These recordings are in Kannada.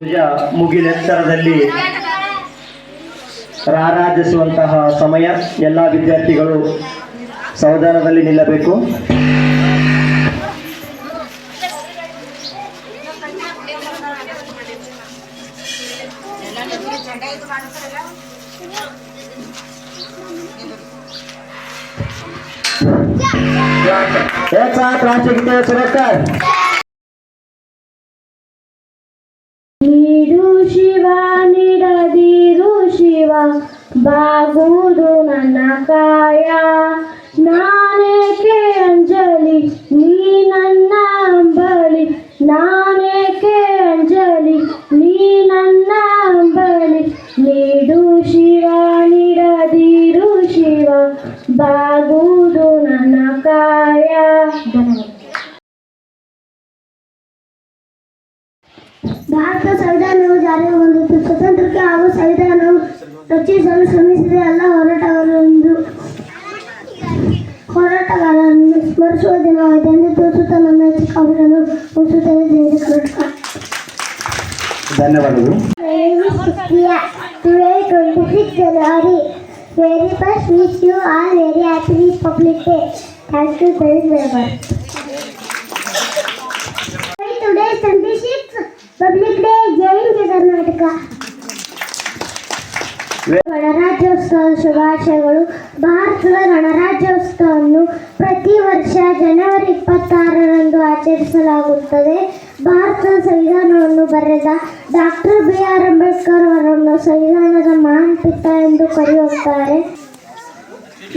ಧ್ವಜ ಮುಗಿಲೆತ್ತರದಲ್ಲಿ ರಾರಾಜಿಸುವಂತಹ ಸಮಯ. ಎಲ್ಲ ವಿದ್ಯಾರ್ಥಿಗಳು ಸಾವಧಾನದಲ್ಲಿ ನಿಲ್ಲಬೇಕು. एक साथ राष्ट्र गीते सुरक्षित. ನೀಡು ಶಿವ ನೀಡದಿರು ಶಿವ ಬಾಗುವುದು ನನ್ನ ಕಾಯ. ನಾನೇಕೆ ಅಂಜಲಿ ನೀ ನನ್ನ ಅಂಬಲಿ, ನಾನೇಕೆ ಅಂಜಲಿ ನೀ ನನ್ನ ಅಂಬಲಿ. ನೀಡು ಶಿವ ನೀಡದಿರು ಶಿವ ಬಾಗುವುದು ನನ್ನ ಕಾಯ. ಭಾರತ ಸಂವಿಧಾನವು ಜಾರಿಗೆ ಬಂದಿತು. ಸ್ವತಂತ್ರಕ್ಕೆ ಹಾಗೂ ಸಂವಿಧಾನವು ರಚಿಸಲು ಶ್ರಮಿಸಿದ ಎಲ್ಲ ಹೋರಾಟಗಾರರನ್ನು ಸ್ಮರಿಸುವ ದಿನವಾಗಿದೆ ಎಂದು ತೋರಿಸುತ್ತಾ ನನ್ನ ಚಿಕ್ಕವನ್ನು ಮುಗಿಸುತ್ತೇನೆ. ಜಯ ಕರ್ನಾಟಕ. ಧನ್ಯವಾದಗಳು. Today 26 January. Very first wish you all very happy Republic Day. Thank you very much. Today 26 Public Day. Jai Karnataka. ಗಣರಾಜ್ಯೋತ್ಸವ ಶುಭಾಶಯಗಳು. ಭಾರತದ ಗಣರಾಜ್ಯೋತ್ಸವವನ್ನು ಪ್ರತಿ ವರ್ಷ ಜನವರಿ 26ರಂದು ಆಚರಿಸಲಾಗುತ್ತದೆ. ಭಾರತದ ಸಂವಿಧಾನವನ್ನು ಬರೆದ ಡಾಕ್ಟರ್ ಅಂಬೇಡ್ಕರ್ ಅವರನ್ನು ಸಂವಿಧಾನದ ಮಹಾನ್ ಪಿತ ಎಂದು ಕರೆಯುತ್ತಾರೆ.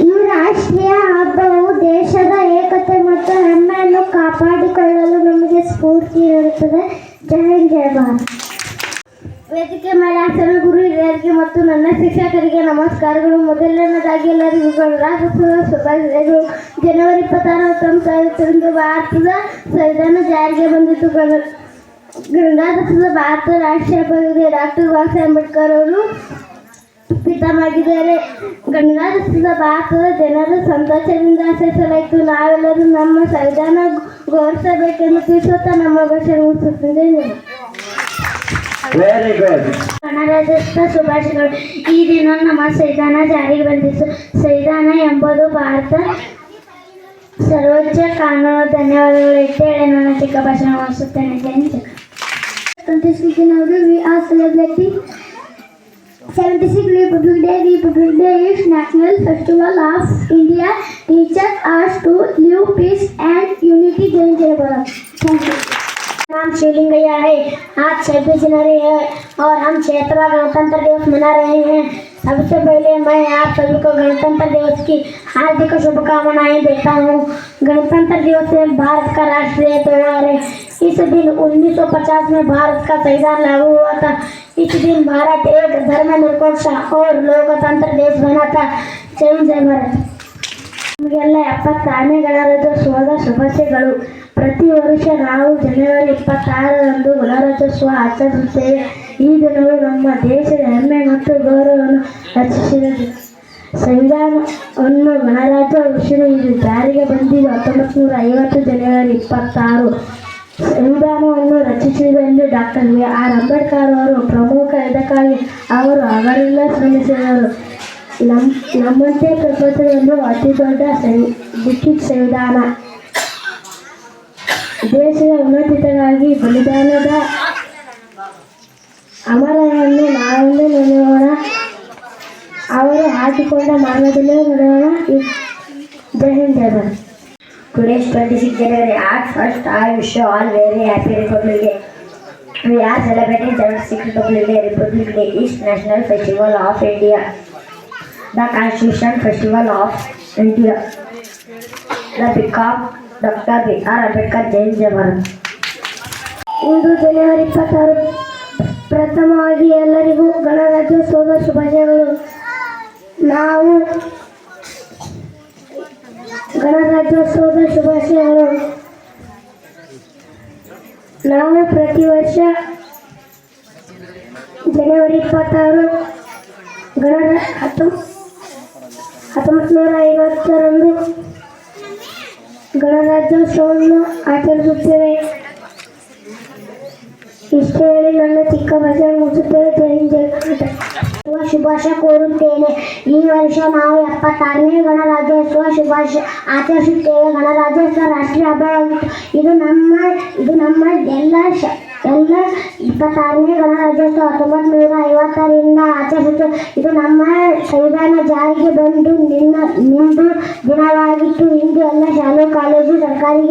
ಈ ರಾಷ್ಟ್ರೀಯ ಹಬ್ಬವು ದೇಶದ ಏಕತೆ ಮತ್ತು ಹೆಮ್ಮೆಯನ್ನು ಕಾಪಾಡಿಕೊಳ್ಳಲು ನಮಗೆ ಸ್ಫೂರ್ತಿ ನೀಡುತ್ತದೆ. ಜೈ ಹಿಂದ್, ಜೈ ಭಾರತ್. ವೇದಿಕೆ ಮೇಲೆ ಆಸನ ಗುರು ಹಿರಿಯರಿಗೆ ಮತ್ತು ನನ್ನ ಶಿಕ್ಷಕರಿಗೆ ನಮಸ್ಕಾರಗಳು. ಮೊದಲನೇದಾಗಿ ಎಲ್ಲರಿಗೂ ಗಣರಾಜ್ಯೋತ್ಸವ ಶುಭಾಶಯಗಳು. ಜನವರಿ 26 ಭಾರತದ ಸಂವಿಧಾನ ಜಾರಿಗೆ ಬಂದಿತ್ತು. ಗಣರಾಜ್ಯೋತ್ಸವ ಭಾರತದ ರಾಷ್ಟ್ರೀಯ ಹಬ್ಬವಾಗಿದೆ. ಡಾಕ್ಟರ್ ಅಂಬೇಡ್ಕರ್ ಅವರು ಪಿತಾಮಹಿದ್ದಾರೆ. ಗಣರಾಜ್ಯೋತ್ಸವ ಭಾರತದ ಜನರು ಸಂತೋಷದಿಂದ ಆಚರಿಸಲಾಯಿತು. ನಾವೆಲ್ಲರೂ ನಮ್ಮ ಸಂವಿಧಾನ ಗೌರವಿಸಬೇಕೆಂದು ತಿಳಿಸುತ್ತಾ ನಮ್ಮ ಭಾಷೆ ಮುಗಿಸುತ್ತಿದ್ದೇನೆ. Very good. ಗಣರಾಜ್ಯೋತ್ಸವ ಶುಭಾಶಯಗಳು. ಈ ದಿನ ನಮ್ಮ ಸಂವಿಧಾನ ಜಾರಿಗೆ ಬಂದಿತ್ತು. ಸಂವಿಧಾನ ಎಂಬುದು ಭಾರತ ಸರ್ವೋಚ್ಚ ಕಾನೂನು. ಧನ್ಯವಾದಗಳು. ಹೇಳಿ ನನ್ನ ಚಿಕ್ಕ ಭಾಷಣ ಮುಗಿಸುತ್ತೇನೆ. We are celebrating 76th Republic Day. Republic Day is National Festival of India. Teaches us to live peace and unity. जय जय भारत. Thank you. नाम शिवलिंगैया है. आज 26 जनवरी है और हम 76वां गणतंत्र दिवस मना रहे हैं. सबसे पहले मैं आप सभी को गणतंत्र दिवस की हार्दिक शुभकामनाएं देता हूँ. गणतंत्र दिवस भारत का राष्ट्रीय त्योहार है. इस दिन 1950 में भारत का संविधान लागू हुआ था. इस दिन भारत एक धर्मनिरपेक्ष और लोकतंत्र देश बना था. जय जय भारत. ನಮಗೆಲ್ಲ 76ನೇ ಗಣರಾಜ್ಯೋತ್ಸವದ ಶುಭಾಶಯಗಳು. ಪ್ರತಿ ವರ್ಷ ನಾವು ಜನವರಿ 26ರಂದು ಗಣರಾಜ್ಯೋತ್ಸವ ಆಚರಿಸುತ್ತೇವೆ. ಈ ದಿನವು ನಮ್ಮ ದೇಶದ ಹೆಮ್ಮೆ ಮತ್ತು ಗೌರವವನ್ನು ರಚಿಸಿದ ದಿನ. ಸಂವಿಧಾನವನ್ನು ಗಣರಾಜ್ಯ ಘೋಷಿಸಿದ. ಇದು ಜಾರಿಗೆ ಬಂದಿದ್ದು 1950 ಜನವರಿ 26. ಸಂವಿಧಾನವನ್ನು ರಚಿಸಿದಲ್ಲಿ ಡಾಕ್ಟರ್ ಅಂಬೇಡ್ಕರ್ ಅವರು ಪ್ರಮುಖ. ಇದಕ್ಕಾಗಿ ಅವರು ಹಗಲಿಲ್ಲ ಶ್ರಮಿಸಿದರು. ನಮ್ಮಂತೆ ಪ್ರಪಂಚದಲ್ಲೂ ಅತಿ ದೊಡ್ಡ ಲಿಖಿತ ಸಂವಿಧಾನ. ದೇಶದ ಉನ್ನತಿಗಾಗಿ ಬಲಿದಾನದ ಅಮರರನ್ನು ನಾವೆಂದು ನೆನೆಯೋಣ. ಅವರು ಹಾಕಿಕೊಂಡ ಮಾರ್ಗದಲ್ಲೇ ನಡೆಯೋಣ. ಜೈ ಹಿಂದ್, ಜೈ Bharat. Today is 26 January. At first, I wish you all very happy Republic Day. We are celebrating 76th Republic Day. Republic Day is National Festival of India. The Constitution Festival of India. The Book of Dr. Ambedkar. ಜೈ ಜೈ ಭಾರತ್. ಇಂದು ಜನವರಿ 26. ಪ್ರಥಮವಾಗಿ ಎಲ್ಲರಿಗೂ ಗಣರಾಜ್ಯೋತ್ಸವದ ಶುಭಾಶಯಗಳು. ನಾವು ಗಣರಾಜ್ಯೋತ್ಸವದ ಶುಭಾಶಯಗಳು. ನಾವು ಪ್ರತಿ ವರ್ಷ ಜನವರಿ 26 1950ರಂದು ಗಣರಾಜ್ಯೋತ್ಸವವನ್ನು ಆಚರಿಸುತ್ತೇವೆ. ಇಷ್ಟು ಹೇಳಿ ನನ್ನ ಚಿಕ್ಕ ಭಾಷಣ ಮುಗಿಸುತ್ತೇವೆ. ಜೈ ಹಿಂದ್, ಜೈ ಕರ್ನಾಟಕ. ಶುಭಾಶಯ ಕೋರುತ್ತೇನೆ. ಈ ವರ್ಷ ನಾವು 76ನೇ ಗಣರಾಜ್ಯೋತ್ಸವ ಆಚರಿಸುತ್ತೇವೆ. ಗಣರಾಜ್ಯೋತ್ಸವ ರಾಷ್ಟ್ರೀಯ ಹಬ್ಬವಾಗಿತ್ತು. ಇದು ನಮ್ಮ ಎಲ್ಲ 26ನೇ ಗಣರಾಜ್ಯೋತ್ಸವ 1950ರಿಂದ ಆಚರಿಸುತ್ತದೆ. ಇದು ನಮ್ಮ ಸಂವಿಧಾನ ಜಾರಿಗೆ ಬಂದು ನಿಂದು ದಿನವಾಗಿತ್ತು. ಇಂದು ಎಲ್ಲ ಶಾಲೆ, ಕಾಲೇಜು, ಸರ್ಕಾರಿ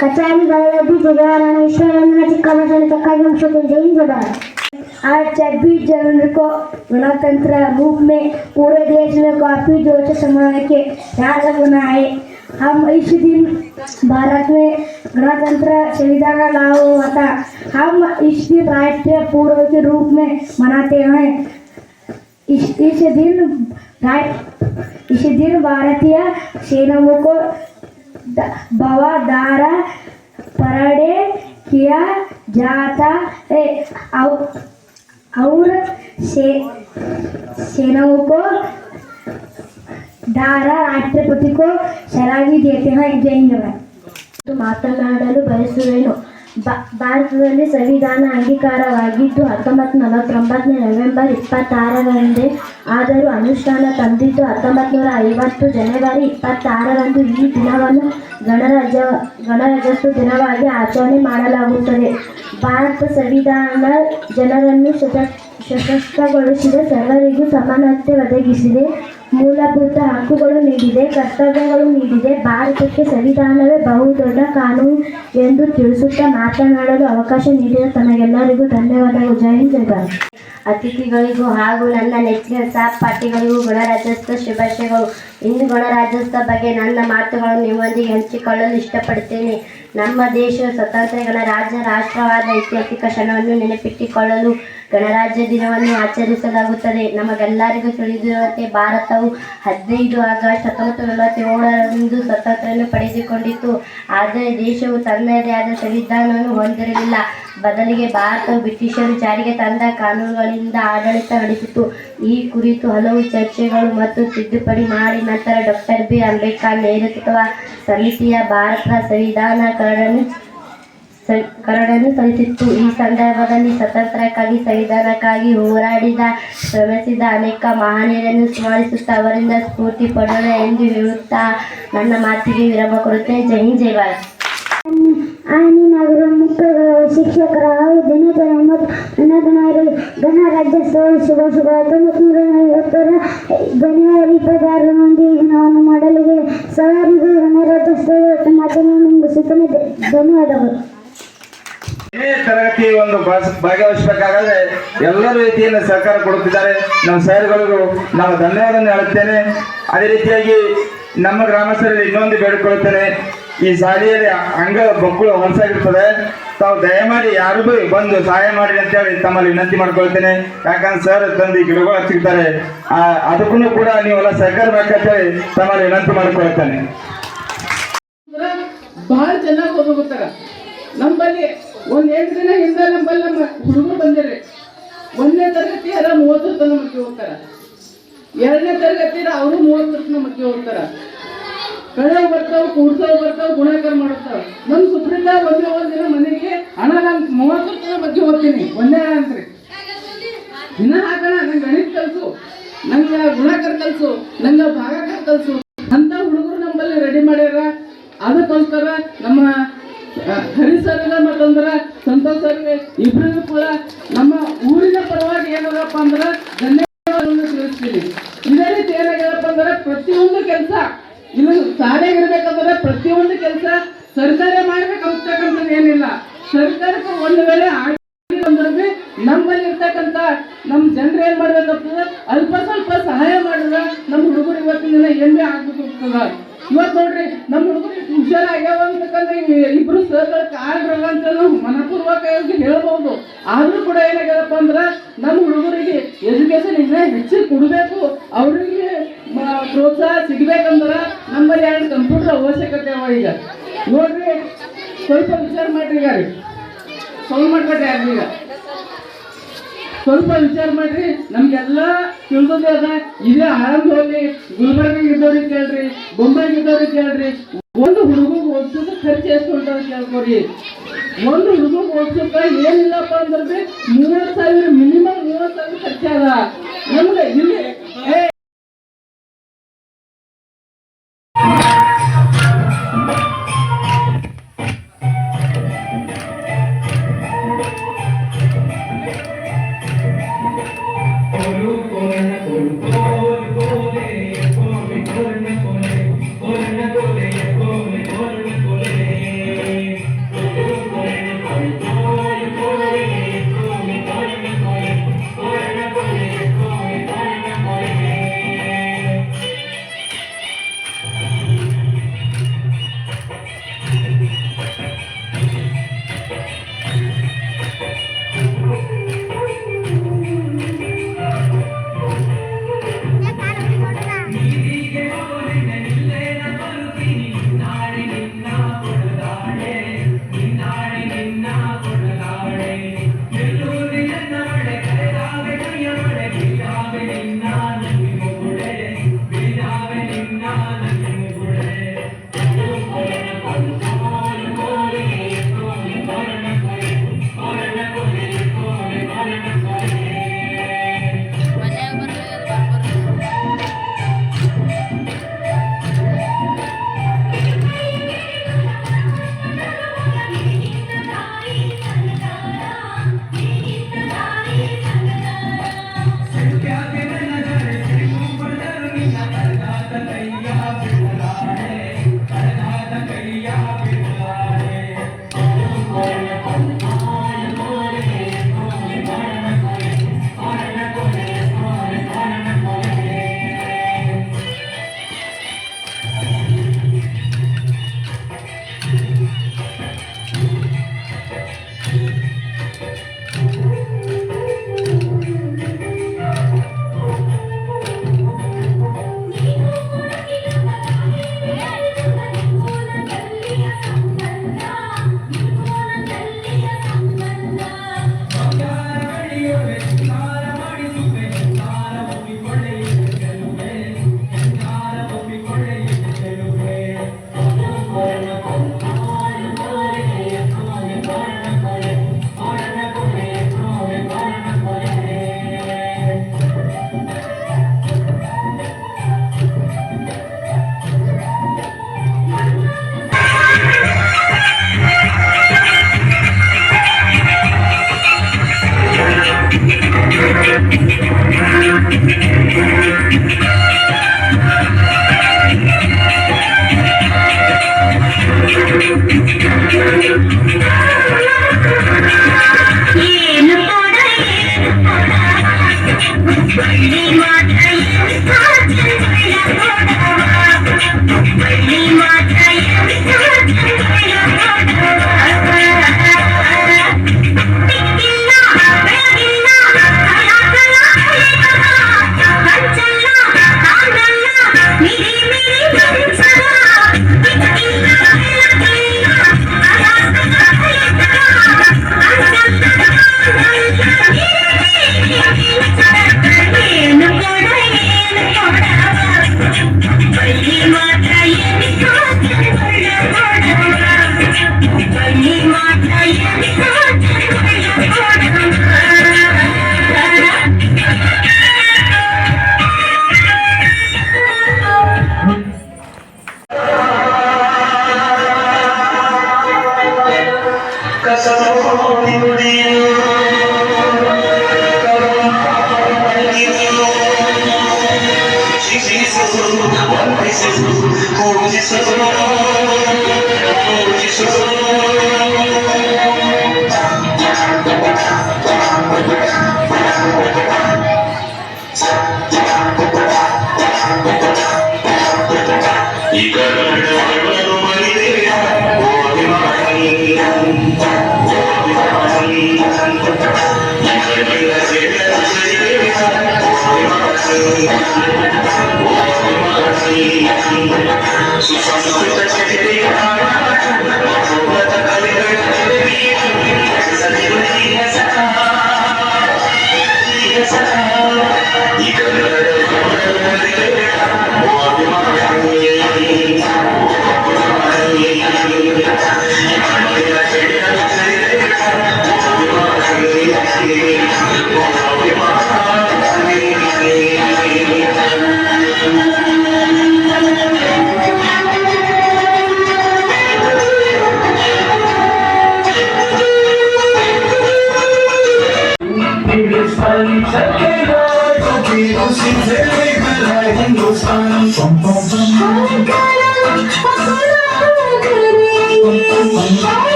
कचहरीಗಳಲ್ಲಿ ध्वजारोहण ईश्वरನ चिक्काबसवಣ್ಣ चक्कागी मुख्यमंत्री जय हिंद, जय भारत। आज 26 जनवरी को गणतंत्र रूप में पूरे देश में काफी जोश समारोह के याद मनाए। हम इस दिन भारत में गणतंत्र संविधान लागू हुआ था। हम इस दिन राष्ट्रीय पर्व के रूप में मनाते हैं। इस दिन भारतीय सेनाओं को बवादारा परेड किया जाता है और सेनाओं को दारा राष्ट्रपति को सलामी देते हैं। जय हिंद। ಮಾತನಾಡಲು ಬಯಸುವೆನು. ಭಾರತದಲ್ಲಿ ಸಂವಿಧಾನ ಅಂಗೀಕಾರವಾಗಿದ್ದು 1949 ನವೆಂಬರ್ 26ರಂದೇ. ಆದರೂ ಅನುಷ್ಠಾನ ತಂದಿದ್ದು 1950 ಜನವರಿ 26ರಂದು. ಈ ದಿನವನ್ನು ಗಣರಾಜ್ಯೋತ್ಸವ ದಿನವಾಗಿ ಆಚರಣೆ ಮಾಡಲಾಗುತ್ತದೆ. ಭಾರತ ಸಂವಿಧಾನ ಜನರನ್ನು ಸಶಕ್ತಗೊಳಿಸಿದೆ, ಸರ್ವರಿಗೂ ಸಮಾನತೆ ಒದಗಿಸಿದೆ, ಮೂಲಭೂತ ಹಕ್ಕುಗಳು ನೀಡಿದೆ, ಕರ್ತವ್ಯಗಳು ನೀಡಿದೆ. ಭಾರತಕ್ಕೆ ಸಂವಿಧಾನವೇ ಬಹುದೊಡ್ಡ ಕಾನೂನು ಎಂದು ತಿಳಿಸುತ್ತಾ ಮಾತನಾಡಲು ಅವಕಾಶ ನೀಡಿದ ತಮಗೆಲ್ಲರಿಗೂ ಧನ್ಯವಾದಗಳು. ಜೈ ಹಿಂದ್, ಜೈ ಭಾರತ್. ಅತಿಥಿಗಳಿಗೂ ಹಾಗೂ ನನ್ನ ನೆಚ್ಚಿನ ಸಹಪಾಠಿಗಳಿಗೂ ಗಣರಾಜ್ಯೋತ್ಸವ ಶುಭಾಶಯಗಳು. ಇಂದು ಗಣರಾಜ್ಯೋತ್ಸವ ಬಗ್ಗೆ ನನ್ನ ಮಾತುಗಳನ್ನು ನಿಮ್ಮೊಂದಿಗೆ ಹಂಚಿಕೊಳ್ಳಲು ಇಷ್ಟಪಡುತ್ತೇನೆ. ನಮ್ಮ ದೇಶವು ಸ್ವತಂತ್ರ ಗಣರಾಜ್ಯ ರಾಷ್ಟ್ರವಾದ ಐತಿಹಾಸಿಕ ಕ್ಷಣವನ್ನು ನೆನಪಿಟ್ಟುಕೊಳ್ಳಲು ಗಣರಾಜ್ಯ ದಿನವನ್ನು ಆಚರಿಸಲಾಗುತ್ತದೆ. ನಮಗೆಲ್ಲರಿಗೂ ತಿಳಿದಿರುವಂತೆ ಭಾರತವು 15 ಆಗಸ್ಟ್ 1947ರಂದು ಸ್ವಾತಂತ್ರ್ಯವನ್ನು ಪಡೆದುಕೊಂಡಿತು. ಆದರೆ ದೇಶವು ತನ್ನದೇ ಆದ ಸಂವಿಧಾನವನ್ನು ಹೊಂದಿರಲಿಲ್ಲ. ಬದಲಿಗೆ ಭಾರತವು ಬ್ರಿಟಿಷರು ಜಾರಿಗೆ ತಂದ ಕಾನೂನುಗಳಿಂದ ಆಡಳಿತ ನಡೆಸಿತು. ಈ ಕುರಿತು ಹಲವು ಚರ್ಚೆಗಳು ಮತ್ತು ತಿದ್ದುಪಡಿ ಮಾಡಿ ನಂತರ ಡಾಕ್ಟರ್ ಬಿ. ಅಂಬೇಡ್ಕರ್ ನೇತೃತ್ವದ ಸಮಿತಿಯ ಭಾರತದ ಸಂವಿಧಾನ ಕರಡನ್ನು ಸಲ್ಲಿಸಿತ್ತು. ಈ ಸಂದರ್ಭದಲ್ಲಿ ಸ್ವಾತಂತ್ರ್ಯಕ್ಕಾಗಿ, ಸಂವಿಧಾನಕ್ಕಾಗಿ ಶ್ರಮಿಸಿದ ಅನೇಕ ಮಹನೀಯರನ್ನು ಸ್ಮರಿಸುತ್ತಾ ಅವರಿಂದ ಸ್ಫೂರ್ತಿ ಪಡೆಯೋಣ ಎಂದು ಹೇಳುತ್ತಾ ನನ್ನ ಮಾತಿಗೆ ವಿರಾಮ ಕೊಡುತ್ತೇನೆ. ಜೈ ಹಿಂದ್, ಜೈ ಭಾರತ್. आणि नागरिक मुख्य शिक्षक राहुल दिनकर अहमद ಗಣರಾಜ್ಯೋತ್ಸವ ಶುಭ 1950 ಜನವರಿ 26ರಂದು ಈ ದಿನವನ್ನು ಮಾಡಲಿದೆ. ಸರ್ವರಿಗೂ ಗಣರಾಜ್ಯೋತ್ಸವ ಮಾಧ್ಯಮ ಮುಗಿಸುತ್ತೇನೆ. ಧನ್ಯವಾದಗಳು. ತರಗತಿ ಒಂದು ಭಾಗವಹಿಸಬೇಕಾದ್ರೆ ಎಲ್ಲ ರೀತಿಯಿಂದ ಸಹಕಾರ ಕೊಡುತ್ತಿದ್ದಾರೆ. ನಮ್ಮ ಸರ್ಗಳಿಗೂ ನಾವು ಧನ್ಯವಾದ ಹೇಳುತ್ತೇನೆ. ಅದೇ ರೀತಿಯಾಗಿ ನಮ್ಮ ಗ್ರಾಮಸ್ಥರಲ್ಲಿ ಇನ್ನೊಂದು ಬೇಡಿಕೊಳ್ಳುತ್ತೇನೆ. ಈ ಶಾಲೆಯಲ್ಲಿ ಅಂಗ ಮಕ್ಕಳು ಹೊಲಸಾಗಿರ್ತದೆ. ತಾವು ದಯಮಾಡಿ ಯಾರು ಭೀ ಬಂದು ಸಹಾಯ ಮಾಡಿ ಅಂತೇಳಿ ತಮ್ಮಲ್ಲಿ ವಿನಂತಿ ಮಾಡ್ಕೊಳ್ತೇನೆ. ಯಾಕಂದ್ರೆ ಸರ್ ತಂದು ಗಿಡಗಳು ಹಚ್ಚಿರ್ತಾರೆ, ಅದಕ್ಕೂ ಕೂಡ ನೀವೆಲ್ಲ ಸಹಕಾರ ಬೇಕಂತೇಳಿ ತಮ್ಮಲ್ಲಿ ವಿನಂತಿ ಮಾಡ್ಕೊಳ್ತೇನೆ. ಬಹಳ ಚೆನ್ನಾಗಿ ಓದೋಗುತ್ತಾರ. ನಮ್ಮಲ್ಲಿ ಒಂದ್ 8 ದಿನ ಹಿಂದೆ ನಮ್ಮ ಹುಡುಗರು ಬಂದಿರಿ. 1ನೇ ತರಗತಿ 30 ತನ ಮಕ್ಕಳು ಹೋಗ್ತಾರ. 2ನೇ ತರಗತಿ ಅವರು 30 ತನ ಮಕ್ಕಳು ಹೋಗ್ತಾರ. ಕಳೆವು ಬರ್ತಾವ, ಕೂಡ್ತಾವ್ ಬರ್ತಾವ, ಗುಣಾಕಾರ ಮಾಡ್ತಾವ. ನಮ್ ಸುಪ್ರೀಂದ ಒಂದೇ ದಿನ ಮನೆಗೆ ಹಣ ನಾನು 30 ತನ ಬಗ್ಗೆ ಹೋಗ್ತೀನಿ. ಒಂದೇ ಹಣ ಅಂತ್ರಿ ದಿನ ಹಾಕೋಣ. ನಂಗೆ ಗಣಿತ ಕಲ್ಸು, ನಂಗೆ ಗುಣಾಕಾರ ಕಲ್ಸು, ನಂಗೆ ಭಾಗಾಕಾರ ಕಲ್ಸು ಅಂತ ಹುಡುಗರು ನಮ್ಮಲ್ಲಿ ರೆಡಿ ಮಾಡ್ಯಾರ. ಅದಕ್ಕೋಸ್ಕರ ನಮ್ಮ ಹರಿ ಸರ್ಗ ಮತ್ತಂದ್ರ ಸಂತೋಷ್ ಸರ್ಗೆ ಇಬ್ಬರಿಗೂ ಕೂಡ ನಮ್ಮ ಊರಿನ ಪರವಾಗಿ ಏನಾಗಪ್ಪ ಅಂದ್ರೆ ಧನ್ಯವಾದಗಳನ್ನು ತಿಳಿಸ್ತೀನಿ. ಇದೇ ರೀತಿ ಏನಾಗ್ಯದಪ್ಪ ಅಂದ್ರೆ ಪ್ರತಿಯೊಂದು ಕೆಲಸ ಇಲ್ಲಿ ಶಾಲೆಗೆ ಇರ್ಬೇಕಂದ್ರೆ ಪ್ರತಿಯೊಂದು ಕೆಲಸ ಸರ್ಕಾರ ಮಾಡ್ಬೇಕಂತಕ್ಕಂಥದ್ದು ಏನಿಲ್ಲ. ಸರ್ಕಾರಕ್ಕೆ ಒಂದು ವೇಳೆ ಅಂದ್ರೆ ನಮ್ಮಲ್ಲಿ ಇರ್ತಕ್ಕಂಥ ನಮ್ಮ ಜನರು ಏನ್ ಮಾಡ್ಬೇಕಂತಂದ್ರೆ ಅಲ್ಪ ಸ್ವಲ್ಪ ಸಹಾಯ ಮಾಡಿದ್ರೆ ನಮ್ಮ ಹುಡುಗರು ಇವತ್ತಿನ ದಿನ ಏನ್ ಆಗ್ಬೇಕಾಗ್ತದ. ಇವತ್ತು ನೋಡ್ರಿ ನಮ್ಮ ಹುಡುಗರು ಹುಷಾರಾಗ್ಯಾವ ಅಂತಕ್ಕಂದ್ರೆ ಇಬ್ರು ಸರ್ಗಳ ಕಾಡ್ರಲ್ಲ ಅಂತ ನಾವು ಮನಪೂರ್ವಕವಾಗಿ ಹೇಳ್ಬಹುದು. ಆದ್ರೂ ಕೂಡ ಏನಾಗ್ಯದಪ್ಪ ಅಂದ್ರ ನಮ್ಮ ಹುಡುಗರಿಗೆ ಎಜುಕೇಶನ್ ಇನ್ನೂ ಹೆಚ್ಚು ಕೊಡಬೇಕು. ಅವ್ರಿಗೆ ಪ್ರೋತ್ಸಾಹ ಸಿಗ್ಬೇಕಂದ್ರ ನಮ್ಮಲ್ಲಿ 2 ಕಂಪ್ಯೂಟರ್ ಅವಶ್ಯಕತೆ ಅವ. ಈಗ ನೋಡ್ರಿ ಸ್ವಲ್ಪ ವಿಚಾರ ಮಾಡ್ರಿ. ಈಗ ರೀ ಸೌಂಡ್ ಮಾಡ್ಕೊಟ್ಟೆ ಈಗ ಸ್ವಲ್ಪ ವಿಚಾರ ಮಾಡ್ರಿ. ನಮ್ಗೆಲ್ಲ ತಿಳಿದೋದೇ ಅದ. ಇದೇ ಆರಂಭದಲ್ಲಿ ಗುಲ್ಬರ್ಗ ಇದ್ದವ್ರಿಗೆ ಕೇಳ್ರಿ, ಬೊಂಬೈಗೆ ಇದ್ದವ್ರಿಗೆ ಕೇಳ್ರಿ, ಒಂದು ಹುಡುಗ ಓದಿಸೋದು ಖರ್ಚು ಎಷ್ಟು ಉಂಟದ ಕೇಳ್ಕೊಡಿ. ಒಂದು ಹುಡುಗ ಓದಿಸೋಕ ಏನಿಲ್ಲಪ್ಪ ಅಂದ್ರೆ 30,000 ಮಿನಿಮಮ್ 30,000 ಖರ್ಚಾದ ನಮ್ಗೆ ಇಲ್ಲಿ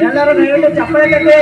ಎಲ್ಲರೂ ದಯವಿಟ್ಟು ಚಪ್ಪಲಿ ತಟ್ಟಿ.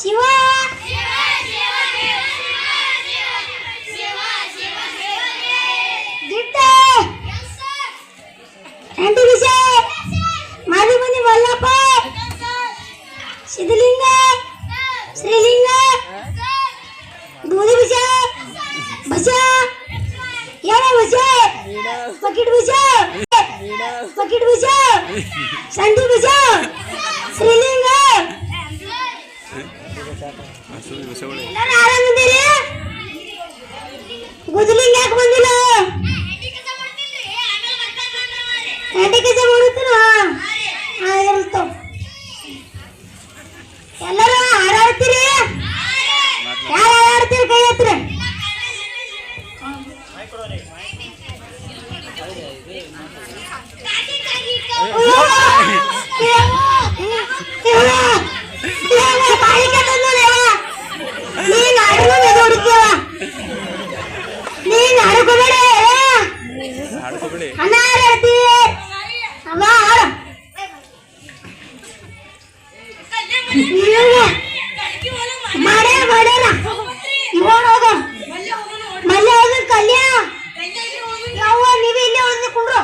ಶಿವ दूधी भुजिया भुजिया येणे भुजिया बकेट भुजिया संडी भुजिया श्रीलिंग ಎಲ್ಲರೂ ಆರಾಮಿದ್ದೀರಿ ಗುಜಲಿಂಗ್ ಯಾಕೆ ಬಂದಿಲ್ಲ ಎಂಟಿ ಕೆಲಸ ಮಾಡುತ್ತನ ಇರ್ತ ಎಲ್ಲರೂ ಹಾರಾಡ್ತೀರಿ ಯಾರು ಹಾರಾಡ್ತೀರಿ ಕೈ ಹತ್ರ ನೀನ್ ಆಡ್ಕೋಬೇಡ ಅಣ್ಣ ಆಡ್ತೀವಿ ಅಮ್ಮ ಮಾಡ್ಯಾರ ಇವಾಗ ಹೋಗ ಮಲ್ಯ ಹೋಗ ಕಲ್ಯ ಯಾವ ನೀವೇ ಇಲ್ಲೇ ಹೋಗಿ ಕುಂಡ್ರು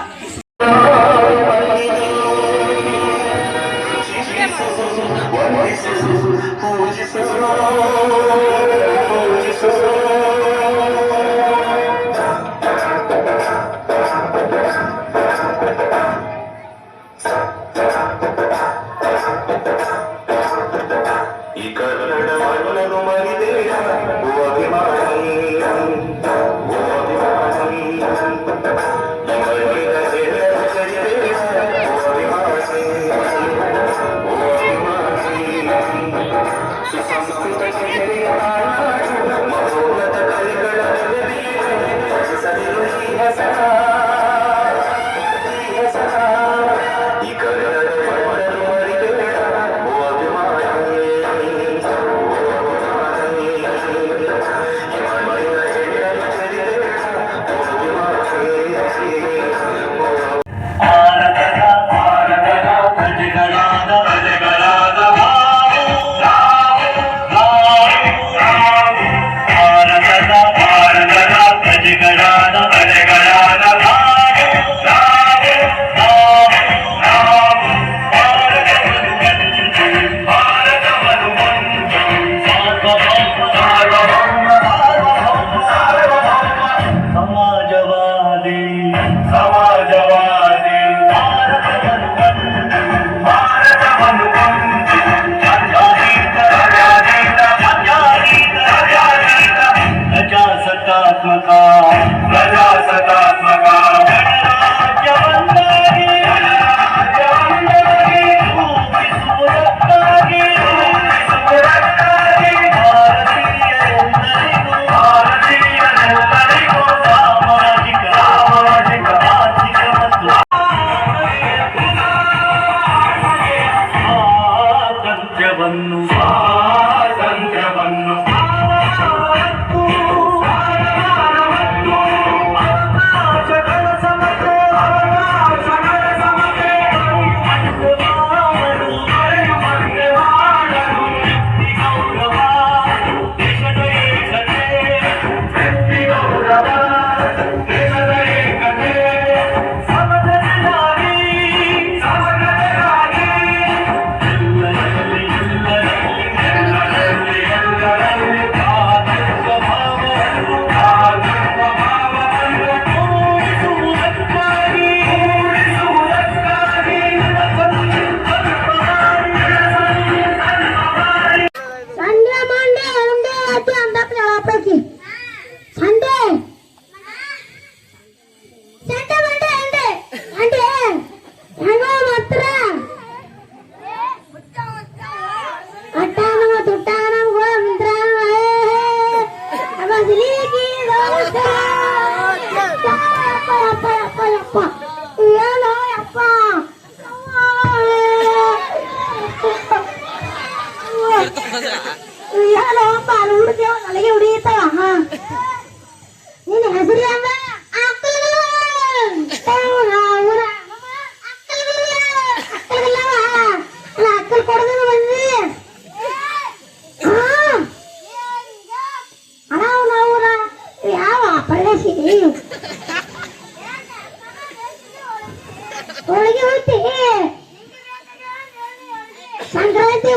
ಸಂಕ್ರಾಂತಿ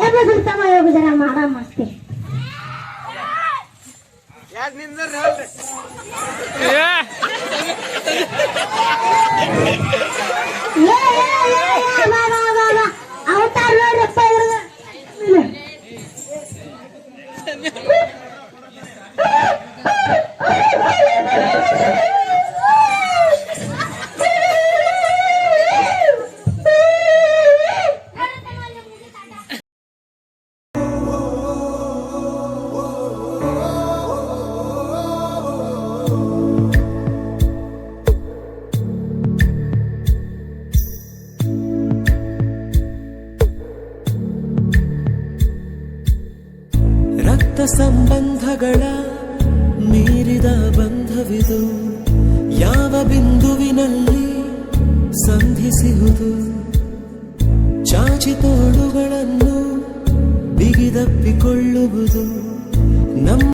ಎಂಬುದು ಉತ್ತಮ ಯೋಗದರ ಮಾಡಮಸ್ತಿ. ಅವತಾರ ನೋಡ್ರಪ್ಪ ಇವ್ರನ್ನ. ರಕ್ತ ಸಂಬಂಧಗಳ ಮೀರಿದ ಬಂಧವಿದು, ಯಾವ ಬಿಂದುವಿನಲ್ಲಿ ಸಂಧಿಸುವುದು. ಚಾಚಿ ತೋಳುಗಳನ್ನು ಬಿಗಿದಪ್ಪಿಕೊಳ್ಳುವುದು ನಮ್ಮ